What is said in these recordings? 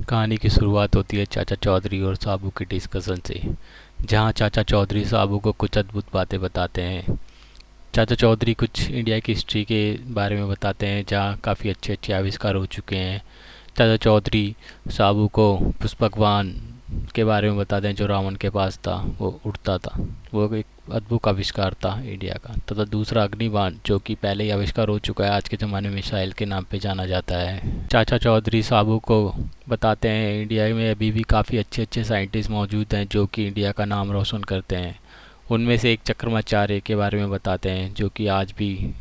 कहानी की शुरुआत होती है चाचा चौधरी और साबू के डिस्कशन से, जहां चाचा चौधरी साबू को कुछ अद्भुत बातें बताते हैं। चाचा चौधरी कुछ इंडिया की हिस्ट्री के बारे में बताते हैं, जहां काफ़ी अच्छे अच्छे आविष्कार हो चुके हैं। चाचा चौधरी साबू को पुष्पक वाहन के बारे में बताते हैं, जो रावण के पास था, वो उड़ता था। वो एक अद्भुत आविष्कार था इंडिया का। तथा दूसरा अग्निबाण, जो कि पहले ही आविष्कार हो चुका है, आज के ज़माने में मिसाइल के नाम पे जाना जाता है। चाचा चौधरी साबू को बताते हैं इंडिया में अभी भी काफ़ी अच्छे अच्छे साइंटिस्ट मौजूद हैं, जो कि इंडिया का नाम रोशन करते हैं। उनमें से एक चक्रमाचार्य के बारे में बताते हैं, जो कि आज भी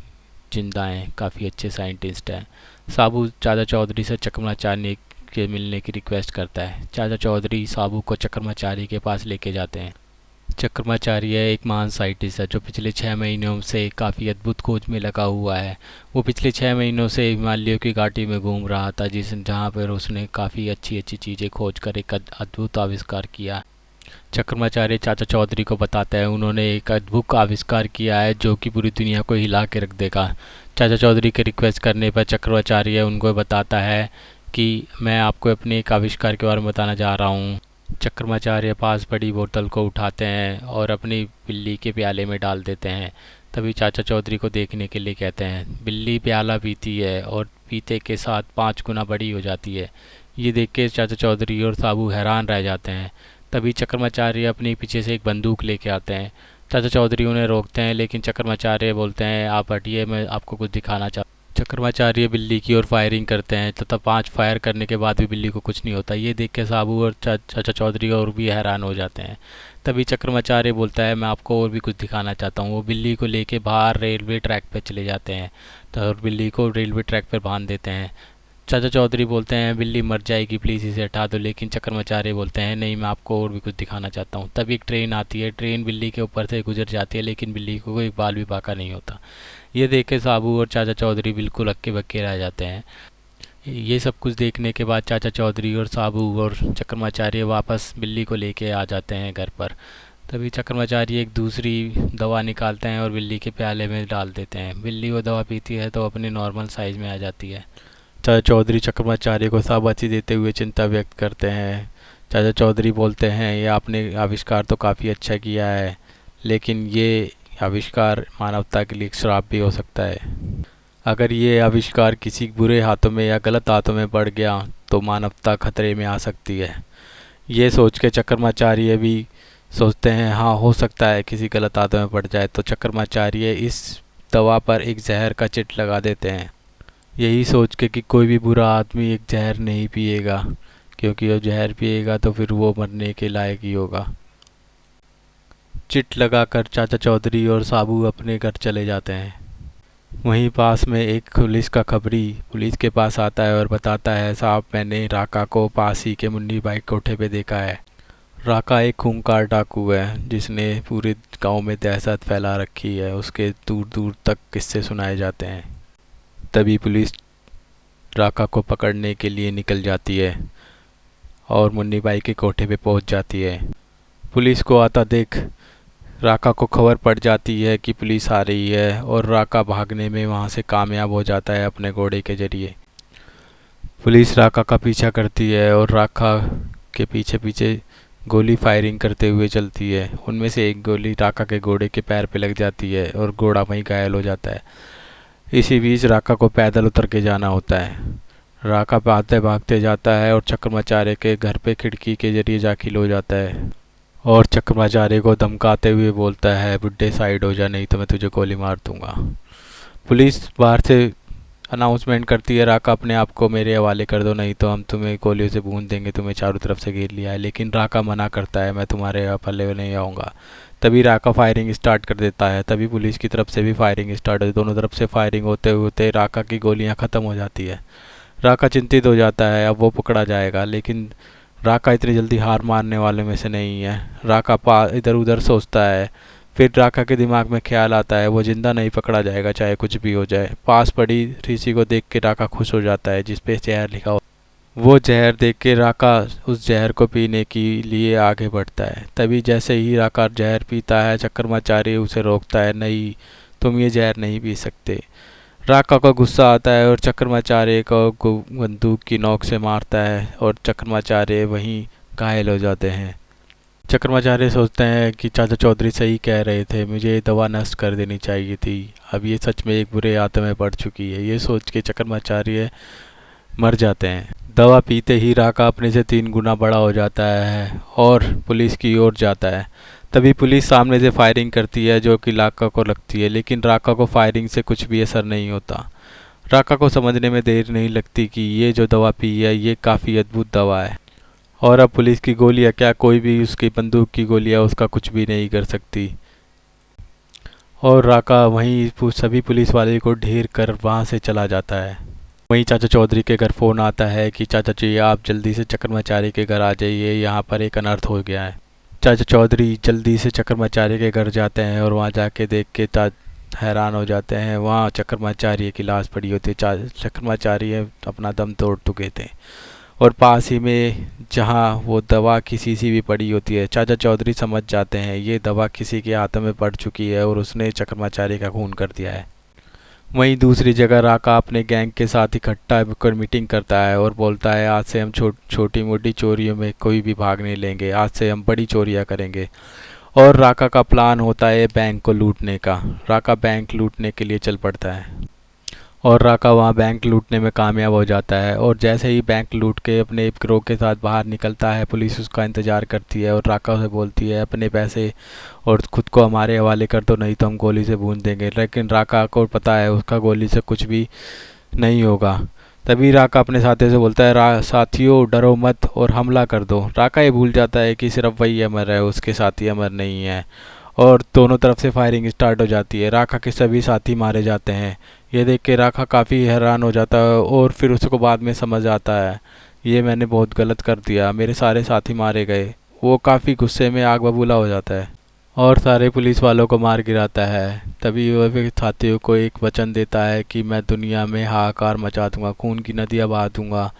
जिंदा हैं, काफ़ी अच्छे साइंटिस्ट हैं। साबू चाचा चौधरी से चक्रमाचार्य के मिलने की रिक्वेस्ट करता है। चाचा चौधरी साबू को चक्रमाचार्य के पास लेके जाते हैं। चक्रमाचार्य एक महान साइंटिस्ट है, जो पिछले 6 महीनों से काफ़ी अद्भुत खोज में लगा हुआ है। वो पिछले 6 महीनों से हिमालयों की घाटी में घूम रहा था, जहाँ पर उसने काफ़ी अच्छी अच्छी चीज़ें खोज कर एक अद्भुत आविष्कार किया। चक्रमाचार्य चाचा चौधरी को बताता है उन्होंने एक अद्भुत आविष्कार किया है, जो कि पूरी दुनिया को हिला के रख देगा। चाचा चौधरी के रिक्वेस्ट करने पर चक्रमाचार्य उनको बताता है कि मैं आपको अपने एक आविष्कार के बारे में बताना जा रहा हूँ। चक्रमाचार्य पास बड़ी बोतल को उठाते हैं और अपनी बिल्ली के प्याले में डाल देते हैं। तभी चाचा चौधरी को देखने के लिए कहते हैं। बिल्ली प्याला पीती है और पीते के साथ 5 गुना बड़ी हो जाती है। ये देख के चाचा चौधरी और साबू हैरान रह जाते हैं। तभी चक्रमाचार्य अपने पीछे से एक बंदूक लेके आते हैं। चाचा चौधरी उन्हें रोकते हैं, लेकिन चक्रमाचार्य बोलते हैं आप हटिए, मैं आपको कुछ दिखाना चाहता हूँ। चक्रमाचार्य बिल्ली की ओर फायरिंग करते हैं, तथा 5 फायर करने के बाद भी बिल्ली को कुछ नहीं होता। ये देख के साबू और चाचा चौधरी और भी हैरान हो जाते हैं। तभी चक्रमाचार्य बोलता है मैं आपको और भी कुछ दिखाना चाहता हूँ। वो बिल्ली को लेके बाहर रेलवे ट्रैक पर चले जाते हैं, तो और बिल्ली को रेलवे ट्रैक पर बांध देते हैं। चाचा चौधरी बोलते हैं बिल्ली मर जाएगी, प्लीज़ इसे हटा दो, लेकिन चक्रमाचार्य बोलते हैं नहीं, मैं आपको और भी कुछ दिखाना चाहता हूँ। तभी एक ट्रेन आती है, ट्रेन बिल्ली के ऊपर से गुजर जाती है, लेकिन बिल्ली को कोई बाल भी बाका नहीं होता। ये देख के साबू और चाचा चौधरी बिल्कुल हक्के बक्के रह जाते हैं। ये सब कुछ देखने के बाद चाचा चौधरी और साबू और चक्रमाचार्य वापस बिल्ली को लेके आ जाते हैं घर पर। तभी चक्रमाचार्य एक दूसरी दवा निकालते हैं और बिल्ली के प्याले में डाल देते हैं। बिल्ली वो दवा पीती है तो अपने नॉर्मल साइज़ में आ जाती है। चाचा चौधरी चक्रमाचार्य को शाबाशी देते हुए चिंता व्यक्त करते हैं। चाचा चौधरी बोलते हैं ये आपने आविष्कार तो काफ़ी अच्छा किया है, लेकिन ये आविष्कार मानवता के लिए एक श्राप भी हो सकता है। अगर ये आविष्कार किसी बुरे हाथों में या गलत हाथों में पड़ गया तो मानवता खतरे में आ सकती है। ये सोच के चक्रमाचार्य भी सोचते हैं हाँ हो सकता है किसी गलत हाथों में पड़ जाए, तो चक्रमाचार्य इस दवा पर एक जहर का चिट लगा देते हैं, यही सोच के कि कोई भी बुरा आदमी एक जहर नहीं पिएगा, क्योंकि वो जहर पिएगा तो फिर वो मरने के लायक ही होगा। चिट लगाकर चाचा चौधरी और साबू अपने घर चले जाते हैं। वहीं पास में एक पुलिस का खबरी पुलिस के पास आता है और बताता है साहब मैंने राका को पास ही के मुन्नी भाई कोठे पे देखा है। राका एक खूंखार डाकू है, जिसने पूरे गांव में दहशत फैला रखी है। उसके दूर दूर तक किस्से सुनाए जाते हैं। तभी पुलिस राका को पकड़ने के लिए निकल जाती है और मुन्नी बाई के कोठे पे पहुंच जाती है। पुलिस को आता देख राका को खबर पड़ जाती है कि पुलिस आ रही है, और राका भागने में वहां से कामयाब हो जाता है अपने घोड़े के जरिए। पुलिस राका का पीछा करती है और राका के पीछे पीछे गोली फायरिंग करते हुए चलती है। उनमें से एक गोली राका के घोड़े के पैर पे लग जाती है और घोड़ा वहीं घायल हो जाता है। इसी बीच राका को पैदल उतर के जाना होता है। राका भागते भागते जाता है और चक्रमाचार्य के घर पे खिड़की के जरिए दाखिल हो जाता है और चक्रमाचार्य को धमकाते हुए बोलता है बुड्ढे साइड हो जा, नहीं तो मैं तुझे गोली मार दूंगा। पुलिस बाहर से अनाउंसमेंट करती है राका अपने आप को मेरे हवाले कर दो, नहीं तो हम तुम्हें गोलियों से भून देंगे, तुम्हें चारों तरफ से घेर लिया है। लेकिन राका मना करता है मैं तुम्हारे हवाले नहीं आऊँगा। तभी राका फायरिंग स्टार्ट कर देता है। तभी पुलिस की तरफ से भी फायरिंग स्टार्ट होती है। दोनों तरफ से फायरिंग होते होते राका की गोलियां ख़त्म हो जाती है। राका चिंतित हो जाता है, अब वो पकड़ा जाएगा। लेकिन राका इतनी जल्दी हार मारने वाले में से नहीं है। राका इधर उधर सोचता है। फिर राका के दिमाग में ख्याल आता है वो जिंदा नहीं पकड़ा जाएगा, चाहे कुछ भी हो जाए। पास पड़ी ऋषि को देख के राका खुश हो जाता है, जिस पे जहर लिखा हो। वो जहर देख के राका उस जहर को पीने के लिए आगे बढ़ता है। तभी जैसे ही राका जहर पीता है, चक्रमाचार्य उसे रोकता है, नहीं तुम ये जहर नहीं पी सकते। राका को गुस्सा आता है और चक्रमाचार्य को बंदूक की नोक से मारता है और चक्रमाचार्य वहीं घायल हो जाते हैं। चक्रमाचार्य सोचते हैं कि चाचा चौधरी सही कह रहे थे, मुझे ये दवा नष्ट कर देनी चाहिए थी, अब ये सच में एक बुरे हाथ में पड़ चुकी है। ये सोच के चक्रमाचार्य मर जाते हैं। दवा पीते ही राका अपने से 3 गुना बड़ा हो जाता है और पुलिस की ओर जाता है। तभी पुलिस सामने से फायरिंग करती है जो कि राका को लगती है, लेकिन राका को फायरिंग से कुछ भी असर नहीं होता। राका को समझने में देर नहीं लगती कि ये जो दवा पी है ये काफ़ी अद्भुत दवा है और अब पुलिस की गोलियां क्या, कोई भी उसकी बंदूक की गोलियां उसका कुछ भी नहीं कर सकती। और राका वहीं सभी पुलिस वाले को ढेर कर वहां से चला जाता है। वहीं चाचा चौधरी के घर फ़ोन आता है कि चाचा जी आप जल्दी से चक्रमाचार्य के घर आ जाइए, यहाँ पर एक अनर्थ हो गया है। चाचा चौधरी जल्दी से चक्रमाचार्य के घर जाते हैं और वहाँ जाके देख के हैरान हो जाते हैं। वहाँ चक्रमाचार्य की लाश पड़ी होती है। चक्रमाचार्य अपना दम तोड़ चुके थे और पास ही में जहाँ वो दवा की शीशी भी पड़ी होती है। चाचा चौधरी समझ जाते हैं ये दवा किसी के हाथों में पड़ चुकी है और उसने चक्रमाचार्य का खून कर दिया है। वहीं दूसरी जगह राका अपने गैंग के साथ इकट्ठा होकर मीटिंग करता है और बोलता है आज से हम छोटी मोटी चोरियों में कोई भी भाग नहीं लेंगे, आज से हम बड़ी चोरियां करेंगे। और राका का प्लान होता है बैंक को लूटने का। राका बैंक लूटने के लिए चल पड़ता है और राका वहाँ बैंक लूटने में कामयाब हो जाता है और जैसे ही बैंक लूट के अपने गिरोह के साथ बाहर निकलता है पुलिस उसका इंतज़ार करती है और राका उसे बोलती है अपने पैसे और खुद को हमारे हवाले कर दो, नहीं तो हम गोली से भून देंगे। लेकिन राका को पता है उसका गोली से कुछ भी नहीं होगा। तभी राका अपने साथी से बोलता है साथियों डरो मत और हमला कर दो। राका ये भूल जाता है कि सिर्फ वही अमर है, उसके साथी अमर नहीं है और दोनों तरफ से फायरिंग स्टार्ट हो जाती है। राका के सभी साथी मारे जाते हैं। ये देख के राका काफ़ी हैरान हो जाता है और फिर उसको बाद में समझ आता है ये मैंने बहुत गलत कर दिया, मेरे सारे साथी मारे गए। वो काफ़ी गुस्से में आग बबूला हो जाता है और सारे पुलिस वालों को मार गिराता है। तभी वह साथियों को एक वचन देता है कि मैं दुनिया में हाहाकार मचा दूंगा, खून की नदियाँ बहा दूंगा,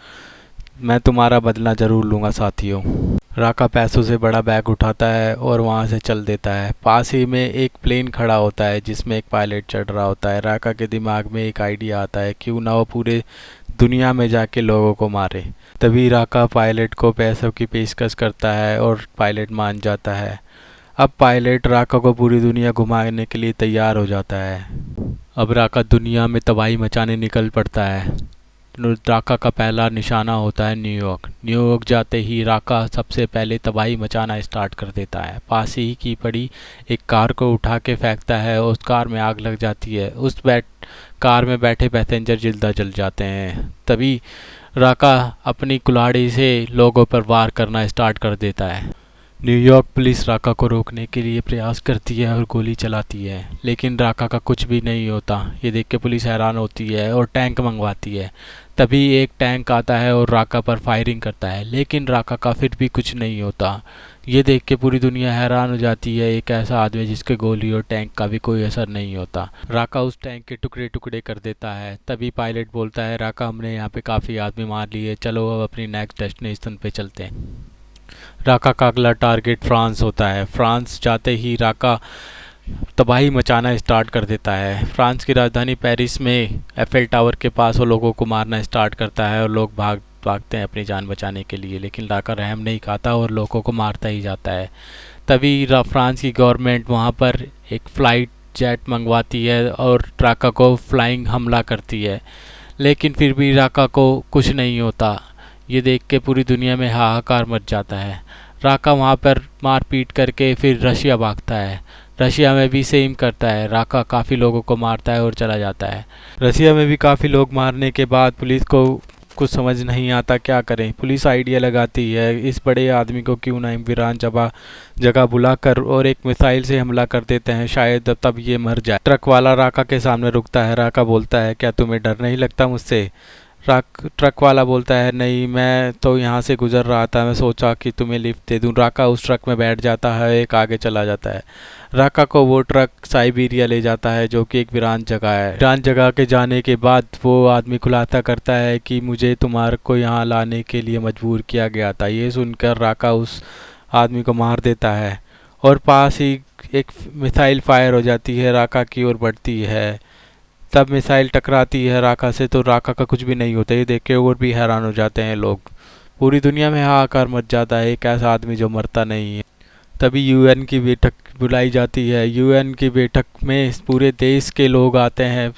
मैं तुम्हारा बदला ज़रूर लूँगा साथियों। राका पैसों से बड़ा बैग उठाता है और वहाँ से चल देता है। पास ही में एक प्लेन खड़ा होता है जिसमें एक पायलट चढ़ रहा होता है। राका के दिमाग में एक आइडिया आता है क्यों ना वो पूरे दुनिया में जाके लोगों को मारे। तभी राका पायलट को पैसों की पेशकश करता है और पायलट मान जाता है। अब पायलट राका को पूरी दुनिया घुमाने के लिए तैयार हो जाता है। अब राका दुनिया में तबाही मचाने निकल पड़ता है। राका का पहला निशाना होता है न्यूयॉर्क। न्यूयॉर्क जाते ही राका सबसे पहले तबाही मचाना स्टार्ट कर देता है। पास ही की पड़ी एक कार को उठा के फेंकता है, उस कार में आग लग जाती है। कार में बैठे पैसेंजर जिंदा जल जाते हैं। तभी राका अपनी कुल्हाड़ी से लोगों पर वार करना स्टार्ट कर देता है। न्यूयॉर्क पुलिस राका को रोकने के लिए प्रयास करती है और गोली चलाती है, लेकिन राका का कुछ भी नहीं होता। ये देख के पुलिस हैरान होती है और टैंक मंगवाती है। तभी एक टैंक आता है और राका पर फायरिंग करता है, लेकिन राका का फिर भी कुछ नहीं होता। ये देख के पूरी दुनिया हैरान हो जाती है, एक ऐसा आदमी जिसके गोली और टैंक का भी कोई असर नहीं होता। राका उस टैंक के टुकड़े टुकड़े कर देता है। तभी पायलट बोलता है राका हमने यहाँ पे काफ़ी आदमी मार लिए, चलो अब अपनी नेक्स्ट डेस्टिनेशन पे चलते हैं। राका का अगला टारगेट फ्रांस होता है। फ्रांस जाते ही राका तबाही मचाना स्टार्ट कर देता है। फ्रांस की राजधानी पेरिस में एफएल टावर के पास वो लोगों को मारना स्टार्ट करता है और लोग भागते हैं अपनी जान बचाने के लिए, लेकिन राका रहम नहीं खाता और लोगों को मारता ही जाता है। तभी फ्रांस की गवर्नमेंट वहाँ पर एक फ़्लाइट जेट मंगवाती है और राका को फ्लाइंग हमला करती है, लेकिन फिर भी राका को कुछ नहीं होता। ये देख के पूरी दुनिया में हाहाकार मच जाता है। राका वहाँ पर मारपीट करके फिर रशिया भागता है। रशिया में भी सेम करता है, राका काफ़ी लोगों को मारता है और चला जाता है। रशिया में भी काफ़ी लोग मारने के बाद पुलिस को कुछ समझ नहीं आता क्या करें। पुलिस आइडिया लगाती है इस बड़े आदमी को क्यों ना वीरान जगह बुलाकर और एक मिसाइल से हमला कर देते हैं, शायद तब ये मर जाए। ट्रक वाला राका के सामने रुकता है। राका बोलता है क्या तुम्हें डर नहीं लगता मुझसे? ट्रक वाला बोलता है नहीं, मैं तो यहाँ से गुजर रहा था, मैं सोचा कि तुम्हें लिफ्ट दे दूँ। राका उस ट्रक में बैठ जाता है, एक आगे चला जाता है। राका को वो ट्रक साइबेरिया ले जाता है जो कि एक वीरान जगह है। वीरान जगह के जाने के बाद वो आदमी खुलासा करता है कि मुझे तुम्हारे को यहाँ लाने के लिए मजबूर किया गया था। ये सुनकर राका उस आदमी को मार देता है और पास ही एक मिसाइल फायर हो जाती है, राका की ओर बढ़ती है। तब मिसाइल टकराती है राका से तो राका का कुछ भी नहीं होता। ये देख के और भी हैरान हो जाते हैं लोग। पूरी दुनिया में हाहाकार मच जाता है, एक ऐसा आदमी जो मरता नहीं है। तभी यूएन की बैठक बुलाई जाती है। यूएन की बैठक में पूरे देश के लोग आते हैं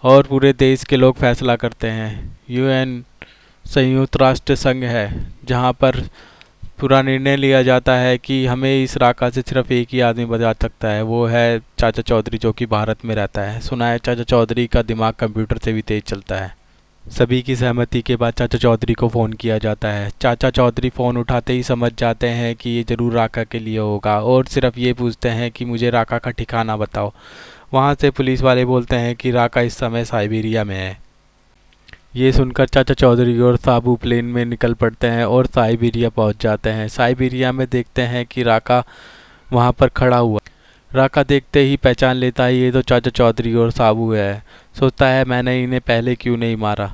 और पूरे देश के लोग फैसला करते हैं। यूएन संयुक्त राष्ट्र संघ है जहाँ पर पूरा निर्णय लिया जाता है कि हमें इस राका से सिर्फ एक ही आदमी बचा सकता है, वो है चाचा चौधरी जो कि भारत में रहता है। सुना है चाचा चौधरी का दिमाग कंप्यूटर से भी तेज चलता है। सभी की सहमति के बाद चाचा चौधरी को फ़ोन किया जाता है। चाचा चौधरी फ़ोन उठाते ही समझ जाते हैं कि ये ज़रूर राका के लिए होगा और सिर्फ ये पूछते हैं कि मुझे राका का ठिकाना बताओ। वहाँ से पुलिस वाले बोलते हैं कि राका इस समय साइबेरिया में है। ये सुनकर चाचा चौधरी और साबू प्लेन में निकल पड़ते हैं और साइबेरिया पहुंच जाते हैं। साइबेरिया में देखते हैं कि राका वहां पर खड़ा हुआ। राका देखते ही पहचान लेता है ये तो चाचा चौधरी और साबू है। सोचता है मैंने इन्हें पहले क्यों नहीं मारा।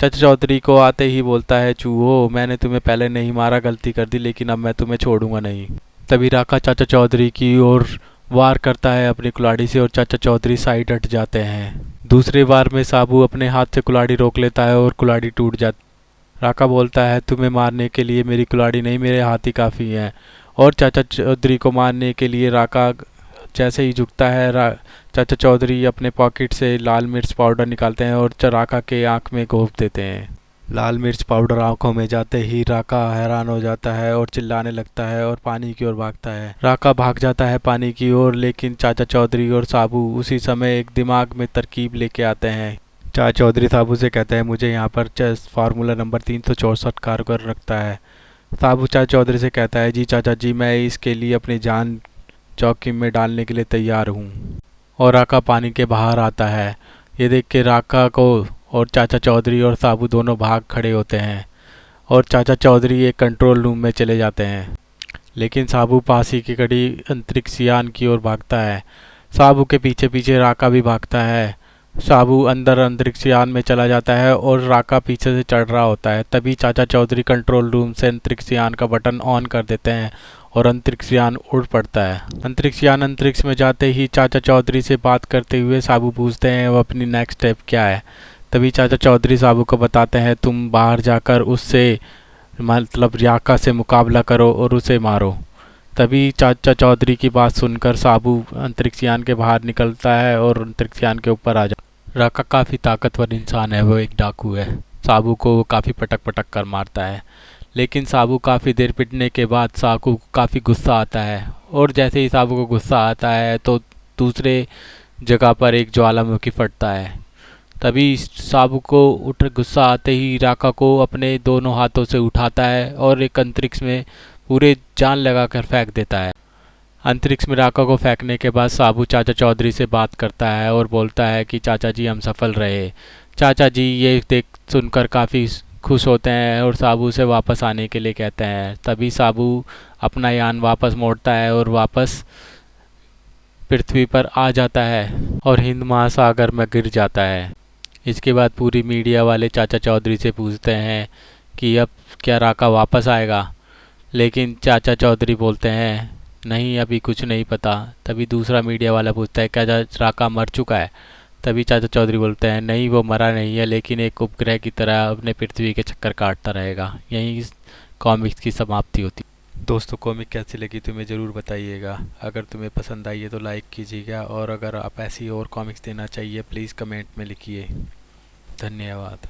चाचा चौधरी को आते ही बोलता है चूहो, मैंने तुम्हें पहले नहीं मारा, गलती कर दी, लेकिन अब मैं तुम्हें छोड़ूंगा नहीं। तभी राका चाचा चौधरी की ओर वार करता है अपनी कुल्हाड़ी से और चाचा चौधरी साइड हट जाते हैं। दूसरी बार में साबू अपने हाथ से कुल्हाड़ी रोक लेता है और कुल्हाड़ी टूट जाती। राका बोलता है तुम्हें मारने के लिए मेरी कुल्हाड़ी नहीं, मेरे हाथ ही काफ़ी हैं। और चाचा चौधरी को मारने के लिए राका जैसे ही झुकता है चाचा चौधरी अपने पॉकेट से लाल मिर्च पाउडर निकालते हैं और राका के आँख में घोंप देते हैं। लाल मिर्च पाउडर आंखों में जाते ही राका हैरान हो जाता है और चिल्लाने लगता है और पानी की ओर भागता है। राका भाग जाता है पानी की ओर, लेकिन चाचा चौधरी और साबू उसी समय एक दिमाग में तरकीब लेके आते हैं। चाचा चौधरी साबू से कहते हैं मुझे यहाँ पर फार्मूला नंबर 364 कारगर रखता है। साबू चाचा चौधरी से कहता है जी चाचा जी, मैं इसके लिए अपनी जान जोखिम में डालने के लिए तैयार हूँ। और राका पानी के बाहर आता है। ये देख के राका को और चाचा चौधरी और साबू दोनों भाग खड़े होते हैं और चाचा चौधरी एक कंट्रोल रूम में चले जाते हैं। लेकिन साबू पास ही की कड़ी अंतरिक्ष यान की ओर भागता है। साबू के पीछे पीछे राका भी भागता है। साबू अंदर अंतरिक्ष यान में चला जाता है और राका पीछे से चढ़ रहा होता है। तभी चाचा चौधरी कंट्रोल रूम से अंतरिक्ष यान का बटन ऑन कर देते हैं और अंतरिक्ष यान उड़ पड़ता है। अंतरिक्ष यान अंतरिक्ष में जाते ही चाचा चौधरी से बात करते हुए साबू पूछते हैं वो अपनी नेक्स्ट स्टेप क्या है। तभी चाचा चौधरी साबू को बताते हैं तुम बाहर जाकर उससे मतलब राका से मुकाबला करो और उसे मारो। तभी चाचा चौधरी की बात सुनकर साबू अंतरिक्ष यान के बाहर निकलता है और अंतरिक्ष यान के ऊपर आ जाता है। राका काफ़ी ताकतवर इंसान है, वो एक डाकू है। साबू को वो काफ़ी पटक पटक कर मारता है, लेकिन साबू काफ़ी देर पिटने के बाद साबू को काफ़ी गुस्सा आता है और जैसे ही साबू को गुस्सा आता है तो दूसरे जगह पर एक ज्वालामुखी फटता है। तभी साबू को गुस्सा आते ही राका को अपने दोनों हाथों से उठाता है और एक अंतरिक्ष में पूरे जान लगाकर फेंक देता है। अंतरिक्ष में राका को फेंकने के बाद साबू चाचा चौधरी से बात करता है और बोलता है कि चाचा जी हम सफल रहे। चाचा जी ये देख सुनकर काफ़ी खुश होते हैं और साबू से वापस आने के लिए कहते हैं। तभी साबू अपना यान वापस मोड़ता है और वापस पृथ्वी पर आ जाता है और हिंद महासागर में गिर जाता है। इसके बाद पूरी मीडिया वाले चाचा चौधरी से पूछते हैं कि अब क्या राका वापस आएगा, लेकिन चाचा चौधरी बोलते हैं नहीं अभी कुछ नहीं पता। तभी दूसरा मीडिया वाला पूछता है क्या राका मर चुका है। तभी चाचा चौधरी बोलते हैं नहीं वो मरा नहीं है, लेकिन एक उपग्रह की तरह अपने पृथ्वी के चक्कर काटता रहेगा। यहीं कॉमिक्स की समाप्ति होती। दोस्तों कॉमिक कैसी लगी तुम्हें ज़रूर बताइएगा। अगर तुम्हें पसंद आई है तो लाइक कीजिएगा और अगर आप ऐसी और कॉमिक्स देना चाहिए प्लीज़ कमेंट में लिखिए। धन्यवाद।